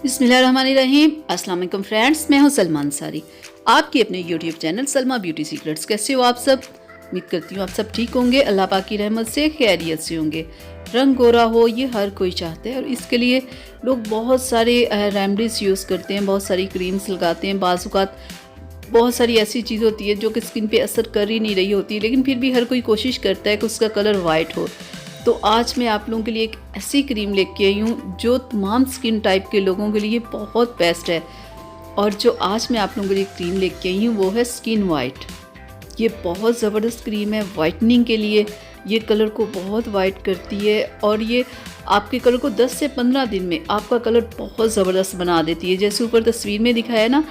बिस्मिल्लाहिर्रहमानिर्रहीम। अस्सलाम वालेकुम फ्रेंड्स, मैं हूं सलमा अंसारी, आपकी अपने YouTube channel Salma beauty secrets. कैसे हो आप सब? उम्मीद करती हूँ आप सब ठीक होंगे, अल्लाह पाक की रहमत से खैरियत से होंगे। रंग गोरा हो ये हर कोई चाहता है और इसके लिए लोग बहुत सारे रेमडीज़ यूज़ करते हैं, बहुत सारी क्रीम्स लगाते हैं। बाज़ औक़ात बहुत सारी ऐसी चीज़ होती है जो कि स्किन पे असर कर ही नहीं रही होती, लेकिन फिर भी हर कोई कोशिश करता है कि उसका कलर वाइट हो। तो आज मैं आप लोगों के लिए एक ऐसी क्रीम लेके आई हूँ जो तमाम स्किन टाइप के लोगों के लिए बहुत बेस्ट है। और जो आज मैं आप लोगों के लिए क्रीम लेके आई हूँ वो है स्किन वाइट। ये बहुत ज़बरदस्त क्रीम है वाइटनिंग के लिए। ये कलर को बहुत वाइट करती है और ये आपके कलर को 10 से 15 दिन में आपका कलर बहुत ज़बरदस्त बना देती है। जैसे ऊपर तस्वीर में दिखाया है ना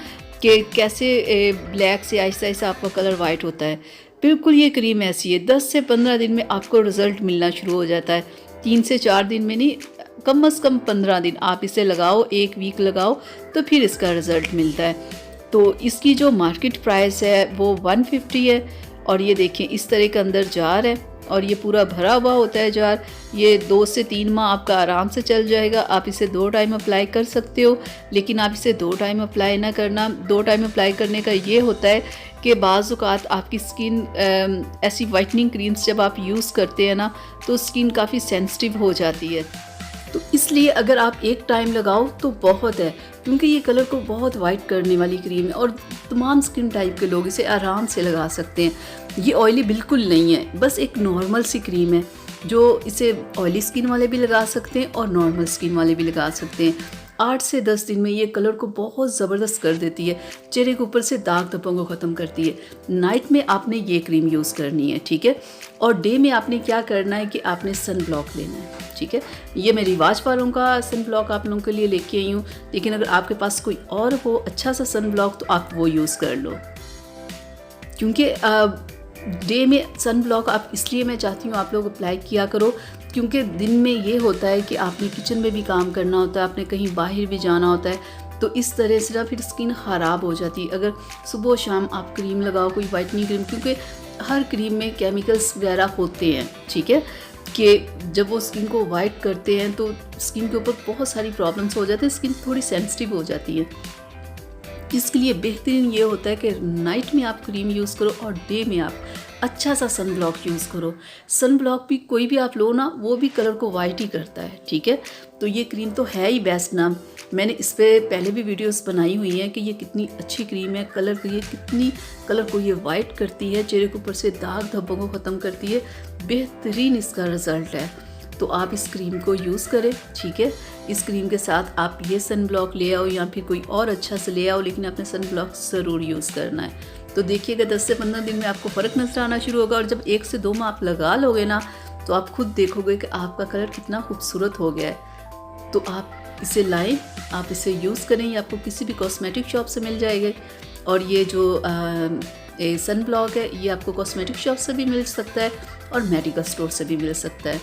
कि कैसे ब्लैक से आहिस्ता आहिस्ता आपका कलर वाइट होता है, बिल्कुल ये क्रीम ऐसी है। 10 से 15 दिन में आपको रिज़ल्ट मिलना शुरू हो जाता है। 3 से 4 दिन में नहीं, कम से कम 15 दिन आप इसे लगाओ, 1 वीक लगाओ तो फिर इसका रिज़ल्ट मिलता है। तो इसकी जो मार्केट प्राइस है वो 150 है। और ये देखें इस तरह का अंदर जार है और ये पूरा भरा हुआ होता है जार। ये 2 से 3 माह आपका आराम से चल जाएगा। आप इसे 2 टाइम अप्लाई कर सकते हो, लेकिन आप इसे 2 टाइम अप्लाई ना करना। 2 टाइम अप्लाई करने का ये होता है कि बाज़ औक़ात आपकी स्किन ऐसी वाइटनिंग क्रीम्स जब आप यूज़ करते हैं ना तो स्किन काफ़ी सेंसिटिव हो जाती है। तो इसलिए अगर आप 1 टाइम लगाओ तो बहुत है, क्योंकि ये कलर को बहुत वाइट करने वाली क्रीम है और तमाम स्किन टाइप के लोग इसे आराम से लगा सकते हैं। ये ऑयली बिल्कुल नहीं है, बस एक नॉर्मल सी क्रीम है जो इसे ऑयली स्किन वाले भी लगा सकते हैं और नॉर्मल स्किन वाले भी लगा सकते हैं। 8 से 10 दिन में ये कलर को बहुत ज़बरदस्त कर देती है, चेहरे के ऊपर से दाग धब्बों को ख़त्म करती है। नाइट में आपने ये क्रीम यूज़ करनी है, ठीक है। और डे में आपने क्या करना है कि आपने सन ब्लॉक लेना है, ठीक है। ये मैं रिवाज वालों का सन ब्लॉक आप लोगों के लिए लेके आई हूँ, लेकिन अगर आपके पास कोई और हो अच्छा सा सन ब्लॉक तो आप वो यूज़ कर लो। क्योंकि डे में सन ब्लॉक आप इसलिए मैं चाहती हूँ आप लोग अप्लाई किया करो, क्योंकि दिन में ये होता है कि आपने किचन में भी काम करना होता है, आपने कहीं बाहर भी जाना होता है, तो इस तरह से ना फिर स्किन ख़राब हो जाती है। अगर सुबह शाम आप क्रीम लगाओ, कोई वाइटनिंग क्रीम, क्योंकि हर क्रीम में केमिकल्स वगैरह होते हैं, ठीक है, कि जब वो स्किन को वाइट करते हैं तो स्किन के ऊपर बहुत सारी प्रॉब्लम्स हो जाती है, स्किन थोड़ी सेंसिटिव हो जाती है। इसके लिए बेहतरीन ये होता है कि नाइट में आप क्रीम यूज़ करो और डे में आप अच्छा सा सन ब्लॉक यूज़ करो। सन ब्लॉक भी कोई भी आप लो ना, वो भी कलर को वाइट ही करता है, ठीक है। तो ये क्रीम तो है ही बेस्ट ना। मैंने इस पर पहले भी वीडियोस बनाई हुई हैं कि ये कितनी अच्छी क्रीम है, कलर को ये कितनी कलर को ये वाइट करती है, चेहरे के ऊपर से दाग धब्बों को ख़त्म करती है। बेहतरीन इसका रिज़ल्ट है, तो आप इस क्रीम को यूज़ करें, ठीक है। इस क्रीम के साथ आप ये सन ब्लॉक ले आओ या फिर कोई और अच्छा से ले आओ, लेकिन आपने सन ब्लॉक ज़रूर यूज़ करना है। तो देखिएगा 10 से 15 दिन में आपको फ़र्क नजर आना शुरू होगा और जब 1 से 2 माह आप लगा लोगे ना तो आप खुद देखोगे कि आपका कलर कितना खूबसूरत हो गया है। तो आप इसे लाएं, आप इसे यूज़ करें, ये आपको किसी भी कॉस्मेटिक शॉप से मिल जाएगा। और ये जो सन ब्लॉक है ये आपको कॉस्मेटिक शॉप से भी मिल सकता है और मेडिकल स्टोर से भी मिल सकता है।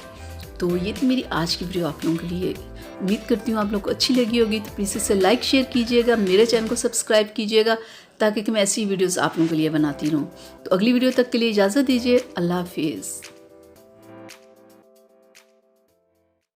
तो ये थी मेरी आज की वीडियो आप लोगों के लिए। उम्मीद करती हूँ आप लोगों को अच्छी लगी होगी, तो प्लीज़ इसे लाइक शेयर कीजिएगा, मेरे चैनल को सब्सक्राइब कीजिएगा ताकि मैं ऐसी वीडियोस आप लोगों के लिए बनाती रहूँ। तो अगली वीडियो तक के लिए इजाज़त दीजिए। अल्लाह हाफिज़।